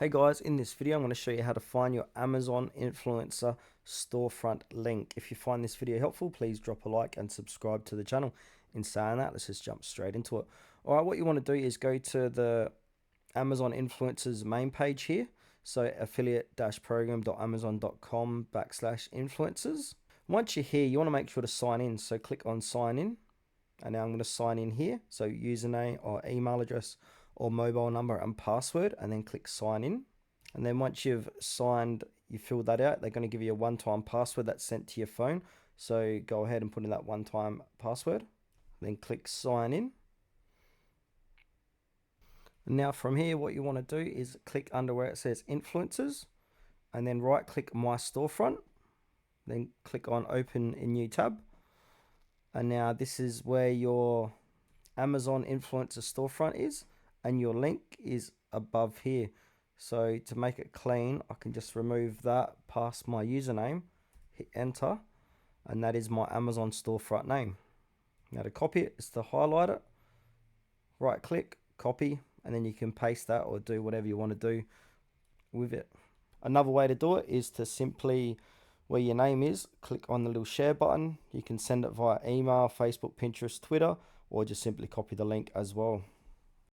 Hey guys, in this video I'm going to show you how to find your Amazon influencer storefront link. If you find this video helpful, please drop a like and subscribe to the channel. In saying that, let's just jump straight into it. Alright, what you want to do is go to the Amazon influencers main page here. So affiliate-program.amazon.com/influencers. Once you're here, you want to make sure to sign in. So click on sign in. And now I'm going to sign in here. So username or email address or mobile number and password, and then click sign in. And then once you've signed, you fill that out, they're going to give you a one-time password that's sent to your phone. So go ahead and put in that one-time password. Then click sign in. And now from here, what you want to do is click under where it says influencers, and then right click my storefront. Then click on open a new tab. And now this is where your Amazon influencer storefront is, and your link is above here. So to make it clean, I can just remove that past my username, hit enter, and that is my Amazon storefront name. Now to copy it is to highlight it, right click, copy, and then you can paste that or do whatever you want to do with it. Another way to do it is to simply, where your name is, click on the little share button. You can send it via email, Facebook, Pinterest, Twitter, or just simply copy the link as well.